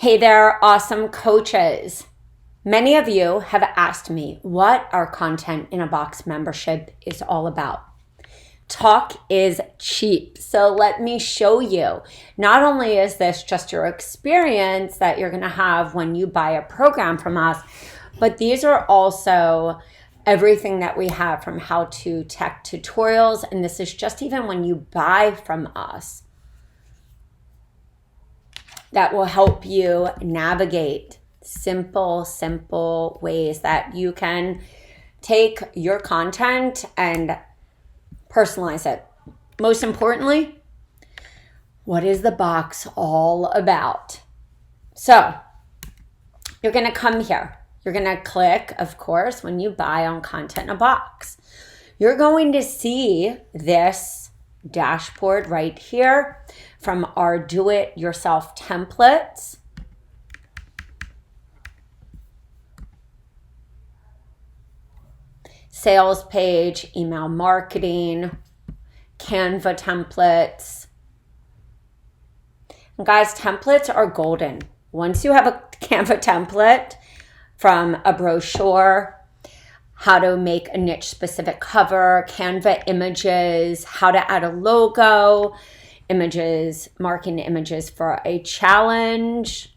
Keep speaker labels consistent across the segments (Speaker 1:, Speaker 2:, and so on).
Speaker 1: Hey there, awesome coaches. Many of you have asked me what our Content in a Box membership is all about. Talk is cheap, so let me show you. Not only is this just your experience that you're going to have when you buy a program from us, but these are also everything that we have from how-to tech tutorials, and this is just even when you buy from us. That will help you navigate simple ways that you can take your content and personalize it. Most importantly, what is the box all about? So you're going to come here. You're going to click, of course, when you buy on Content in a Box. You're going to see this dashboard right here from our do-it-yourself templates. Sales page, email marketing, Canva templates. And guys, templates are golden. Once you have a Canva template from a brochure, how to make a niche specific cover, Canva images, how to add a logo, images, marketing images for a challenge.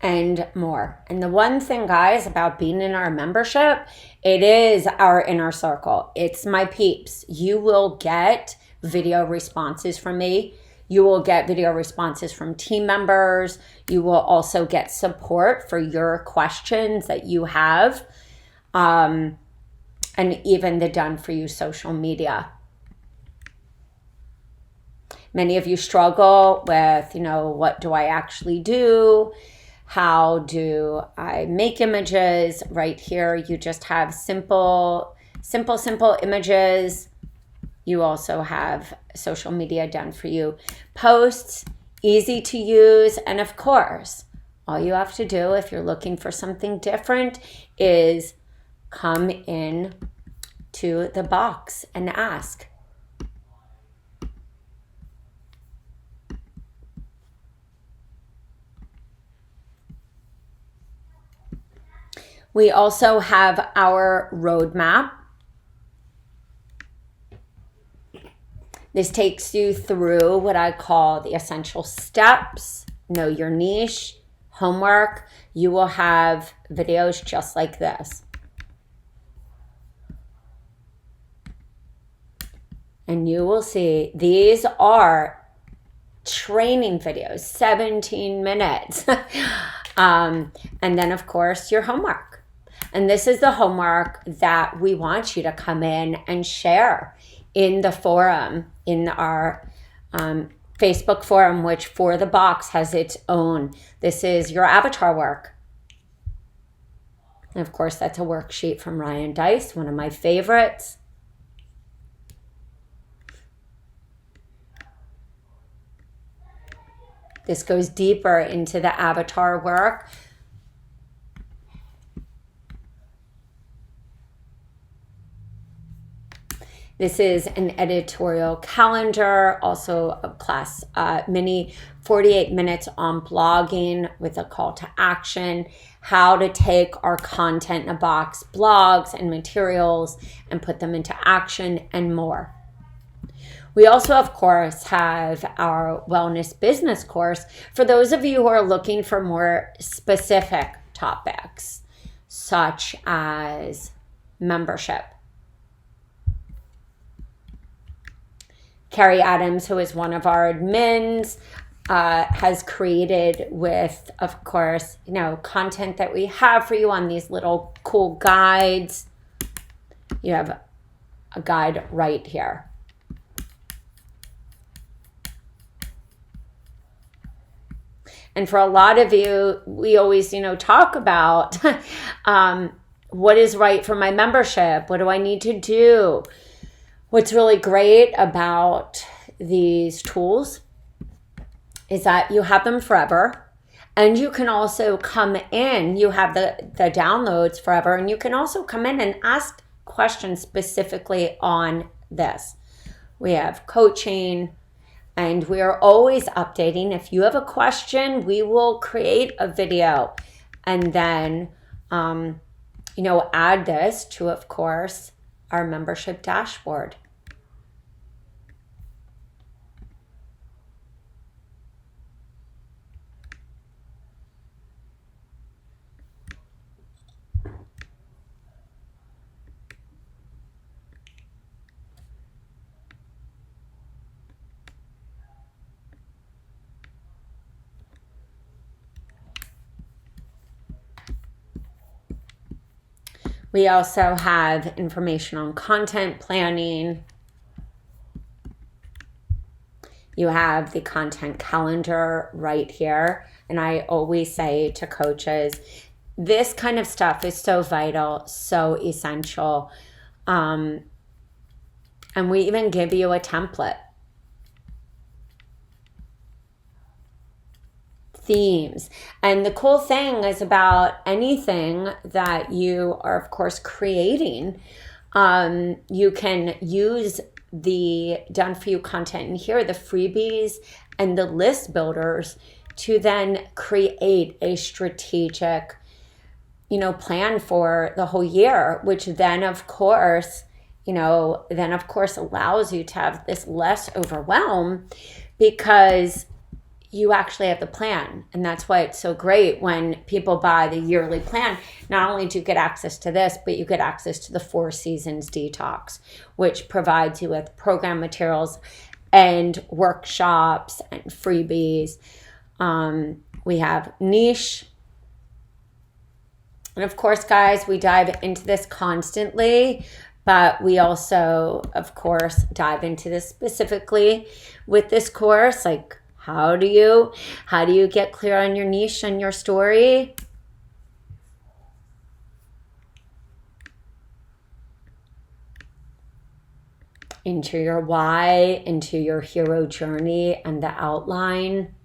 Speaker 1: And more. And the one thing, guys, about being in our membership, it is our inner circle. It's my peeps. You will get video responses from me. You will get video responses from team members. You will also get support for your questions that you have. And even the done for you social media. Many of you struggle with, what do I actually do? How do I make images? Right here, you just have simple images. You also have social media done for you. Posts, easy to use. And of course, all you have to do if you're looking for something different is come in to the box and ask. We also have our roadmap. This takes you through what I call the essential steps, know your niche, homework. You will have videos just like this. And you will see these are training videos, 17 minutes. And then, of course, your homework. And this is the homework that we want you to come in and share in the forum, in our Facebook forum, which for the box has its own. This is your avatar work. And of course, that's a worksheet from Ryan Dice, one of my favorites. This goes deeper into the avatar work. This is an editorial calendar, also a class mini 48 minutes on blogging with a call to action, how to take our Content in a Box blogs and materials and put them into action, and more. We also, of course, have our wellness business course for those of you who are looking for more specific topics, such as membership. Carrie Adams, who is one of our admins, has created with, of course, content that we have for you on these little cool guides. You have a guide right here. And for a lot of you, we always, talk about what is right for my membership? What do I need to do? What's really great about these tools is that you have them forever. And you can also come in, you have the downloads forever, and you can also come in and ask questions specifically on this. We have coaching, and we are always updating. If you have a question, we will create a video and then, add this to, of course, our membership dashboard. We also have information on content planning. You have the content calendar right here. And I always say to coaches, this kind of stuff is so vital, so essential. And we even give you a template. Themes. And the cool thing is about anything that you are, of course, creating, you can use the done for you content in here, the freebies and the list builders, to then create a strategic, plan for the whole year, which then of course allows you to have this less overwhelm because you actually have the plan. And that's why it's so great when people buy the yearly plan. Not only do you get access to this, but you get access to the 4 Seasons Detox, which provides you with program materials and workshops and freebies. We have niche. And of course, guys, we dive into this constantly, but we also, of course, dive into this specifically with this course, like, how do you get clear on your niche and your story? Into your why, into your hero journey and the outline.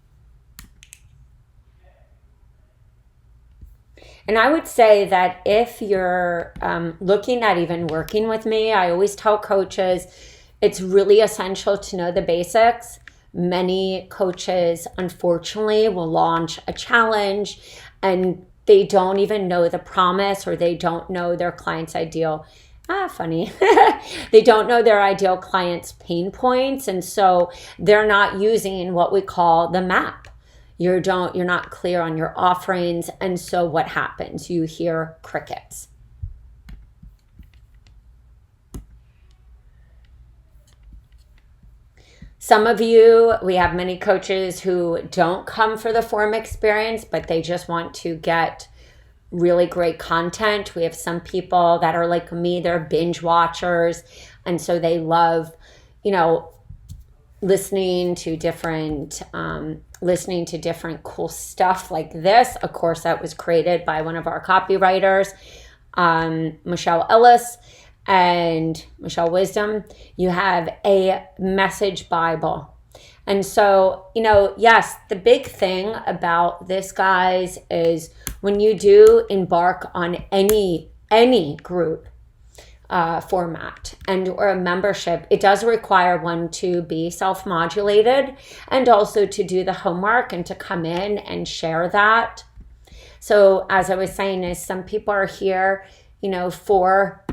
Speaker 1: And I would say that if you're looking at even working with me, I always tell coaches it's really essential to know the basics. Many coaches, unfortunately, will launch a challenge and they don't even know the promise, or they don't know their client's ideal. They don't know their ideal client's pain points. And so they're not using what we call the map. You're not clear on your offerings. And so what happens? You hear crickets. Some of you, we have many coaches who don't come for the form experience, but they just want to get really great content. We have some people that are like me, they're binge watchers. And so they love, listening to different cool stuff like this. Of course, that was created by one of our copywriters, Michelle Ellis. And Michelle Wisdom. You have a message Bible. And so, yes, the big thing about this, guys, is when you do embark on any group format and or a membership, it does require one to be self-modulated and also to do the homework and to come in and share that. So as I was saying, is some people are here, for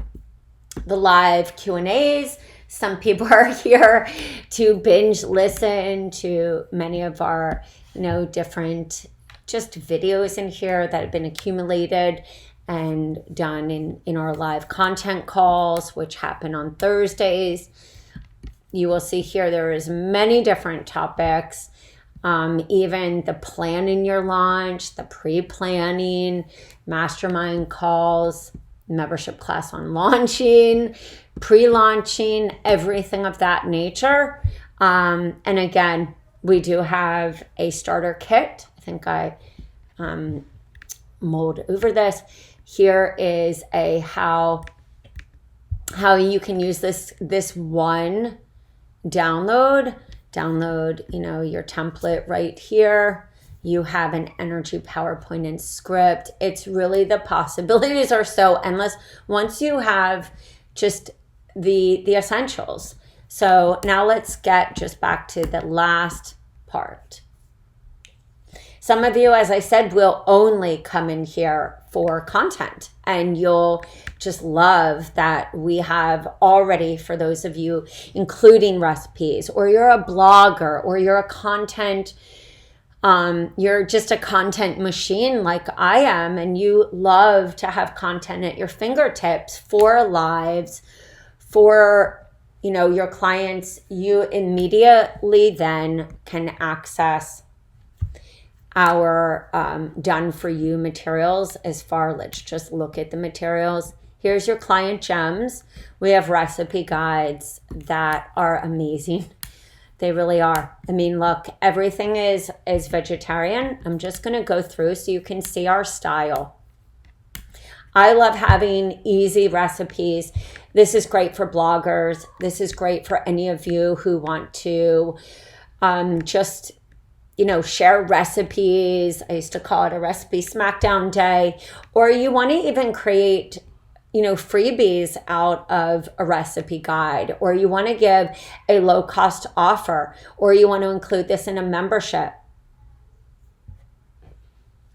Speaker 1: the live Q&As. Some people are here to binge listen to many of our, different just videos in here that have been accumulated and done in our live content calls, which happen on Thursdays. You will see here there is many different topics, even the planning your launch, the pre-planning, mastermind calls, membership class on launching, pre-launching, everything of that nature. And again, we do have a starter kit. I think I mulled over this. Here is a how you can use this one download, your template right here. You have an energy PowerPoint and script. It's really, the possibilities are so endless once you have just the essentials. So now let's get just back to the last part. Some of you, as I said, will only come in here for content, and you'll just love that we have already, for those of you, including recipes, or you're a blogger, or you're a content, you're just a content machine like I am, and you love to have content at your fingertips for lives, for your clients. You immediately then can access our done for you materials as far. Let's just look at the materials. Here's your client gems. We have recipe guides that are amazing. They really are. I mean, look, everything is vegetarian. I'm just going to go through so you can see our style. I love having easy recipes. This is great for bloggers. This is great for any of you who want to just share recipes. I used to call it a recipe smackdown day. Or you want to even create, freebies out of a recipe guide, or you want to give a low cost offer, or you want to include this in a membership.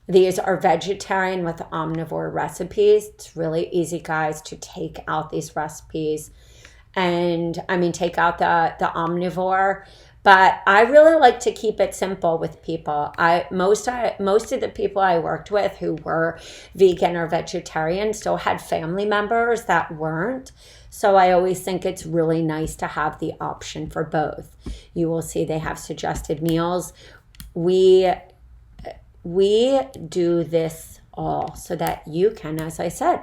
Speaker 1: These are vegetarian with omnivore recipes. It's really easy, guys, to take out these recipes and take out the omnivore. But I really like to keep it simple with people. Most of the people I worked with who were vegan or vegetarian still had family members that weren't. So I always think it's really nice to have the option for both. You will see they have suggested meals. We do this all so that you can, as I said,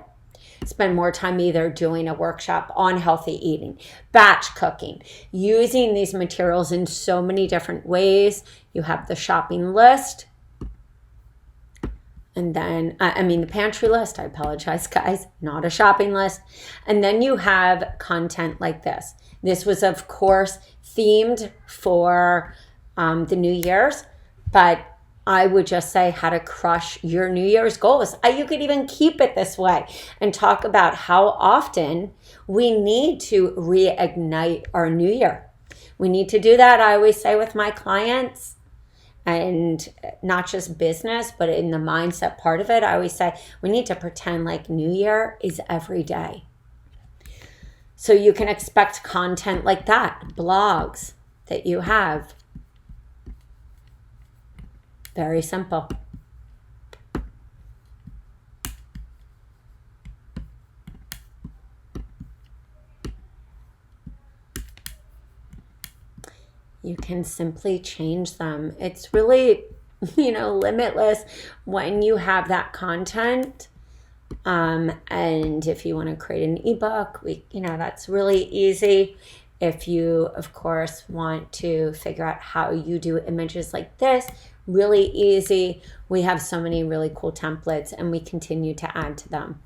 Speaker 1: spend more time either doing a workshop on healthy eating, batch cooking, using these materials in so many different ways. You have the shopping list, and then, the pantry list. I apologize, guys, not a shopping list. And then you have content like this. This was, of course, themed for the New Year's, but I would just say how to crush your New Year's goals. You could even keep it this way and talk about how often we need to reignite our New Year. We need to do that, I always say, with my clients, and not just business, but in the mindset part of it. I always say we need to pretend like New Year is every day. So you can expect content like that, blogs that you have. Very simple. You can simply change them. It's really, limitless when you have that content. And if you want to create an ebook, that's really easy. If you, of course, want to figure out how you do images like this, really easy. We have so many really cool templates, and we continue to add to them.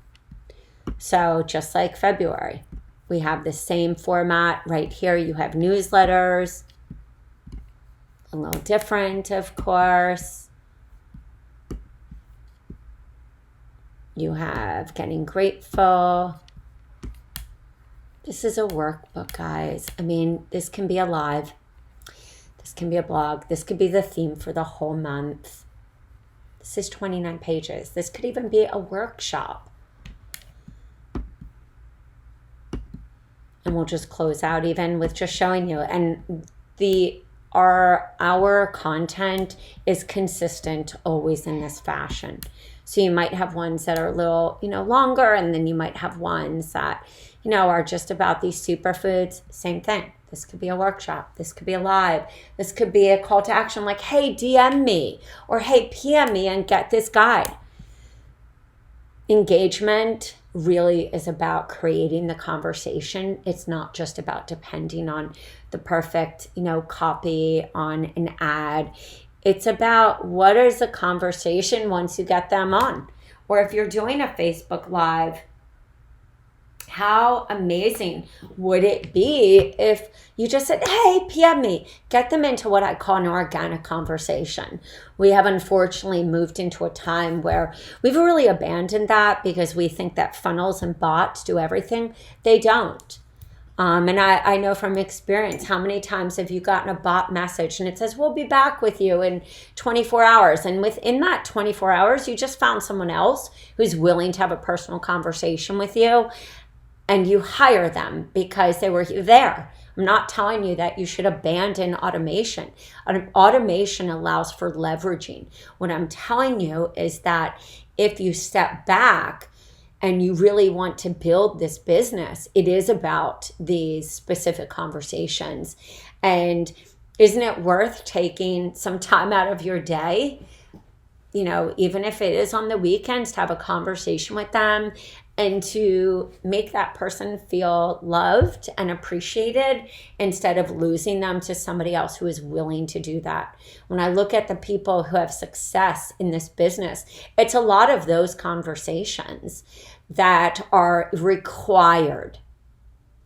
Speaker 1: So just like February, we have the same format right here. You have newsletters, a little different, of course. You have Getting Grateful. This is a workbook, guys. This can be a live. This can be a blog. This could be the theme for the whole month. This is 29 pages. This could even be a workshop. And we'll just close out even with just showing you. And our content is consistent always in this fashion. So you might have ones that are a little, longer, and then you might have ones that, are just about these superfoods. Same thing. This could be a workshop. This could be a live. This could be a call to action like, hey, DM me, or hey, PM me and get this guide. Engagement really is about creating the conversation. It's not just about depending on the perfect, copy on an ad. It's about what is the conversation once you get them on. Or if you're doing a Facebook Live, How amazing would it be if you just said, hey, PM me, get them into what I call an organic conversation. We have unfortunately moved into a time where we've really abandoned that because we think that funnels and bots do everything. They don't. And I know from experience, how many times have you gotten a bot message and it says, we'll be back with you in 24 hours. And within that 24 hours, you just found someone else who's willing to have a personal conversation with you, and you hire them because they were there. I'm not telling you that you should abandon automation. Automation allows for leveraging. What I'm telling you is that if you step back and you really want to build this business, it is about these specific conversations. And isn't it worth taking some time out of your day, even if it is on the weekends, to have a conversation with them and to make that person feel loved and appreciated instead of losing them to somebody else who is willing to do that. When I look at the people who have success in this business, it's a lot of those conversations that are required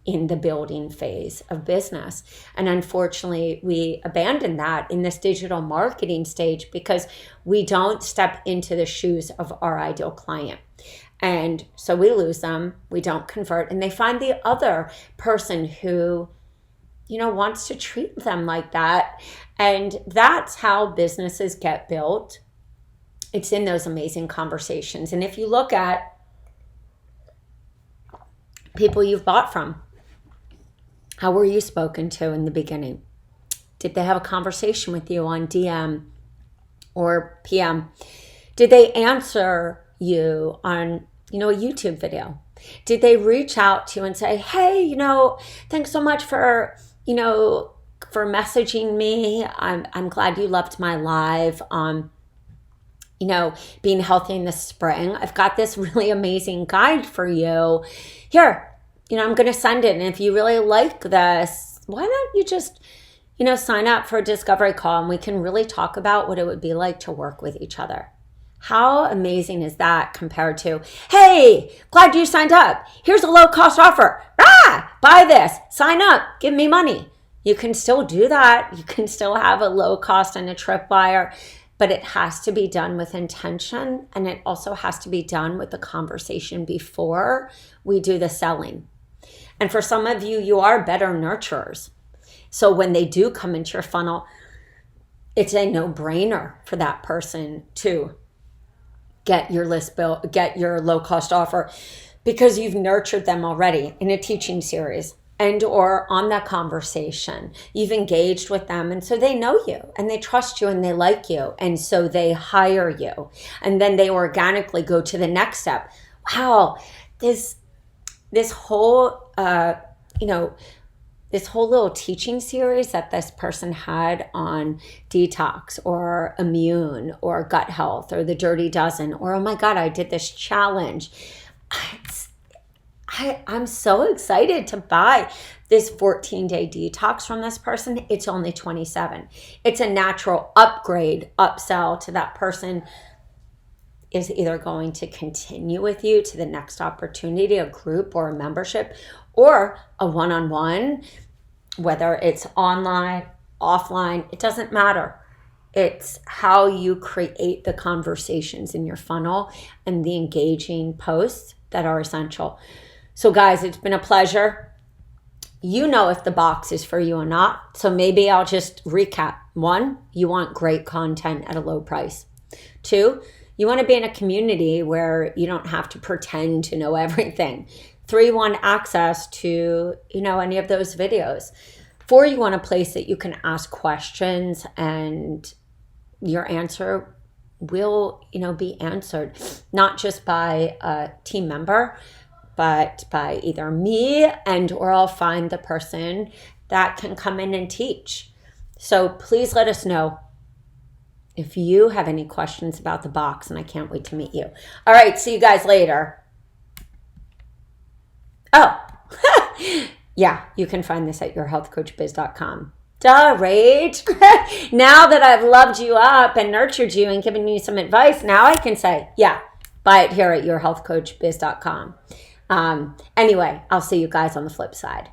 Speaker 1: in the building phase of business. And unfortunately, we abandon that in this digital marketing stage because we don't step into the shoes of our ideal client. And so we lose them, we don't convert, and they find the other person who, wants to treat them like that. And that's how businesses get built. It's in those amazing conversations. And if you look at people you've bought from, how were you spoken to in the beginning? Did they have a conversation with you on DM or PM? Did they answer you on, a YouTube video? Did they reach out to you and say, hey, thanks so much for messaging me. I'm glad you loved my live on, being healthy in the spring. I've got this really amazing guide for you. Here, I'm going to send it. And if you really like this, why don't you just, sign up for a discovery call and we can really talk about what it would be like to work with each other. How amazing is that compared to, hey, glad you signed up. Here's a low cost offer. Buy this, sign up, give me money. You can still do that. You can still have a low cost and a tripwire, but it has to be done with intention. And it also has to be done with the conversation before we do the selling. And for some of you, you are better nurturers. So when they do come into your funnel, it's a no-brainer for that person to get your list built, get your low-cost offer, because you've nurtured them already in a teaching series and or on that conversation. You've engaged with them, and so they know you and they trust you and they like you, and so they hire you, and then they organically go to the next step. Wow, this whole this whole little teaching series that this person had on detox or immune or gut health or the dirty dozen, or oh my God, I did this challenge. I'm so excited to buy this 14-day detox from this person. It's only $27. It's a natural upgrade, upsell to that person is either going to continue with you to the next opportunity, a group or a membership, or a one-on-one, whether it's online, offline, it doesn't matter. It's how you create the conversations in your funnel and the engaging posts that are essential. So guys, it's been a pleasure. You know if the box is for you or not. So maybe I'll just recap. 1, you want great content at a low price. 2, you want to be in a community where you don't have to pretend to know everything. 3, you want access to, any of those videos. 4, you want a place that you can ask questions and your answer will, be answered, not just by a team member, but by either me or I'll find the person that can come in and teach. So please let us know if you have any questions about the box, and I can't wait to meet you. All right, see you guys later. Oh, yeah, you can find this at yourhealthcoachbiz.com. Duh, Rach. Now that I've loved you up and nurtured you and given you some advice, now I can say, yeah, buy it here at yourhealthcoachbiz.com. Anyway, I'll see you guys on the flip side.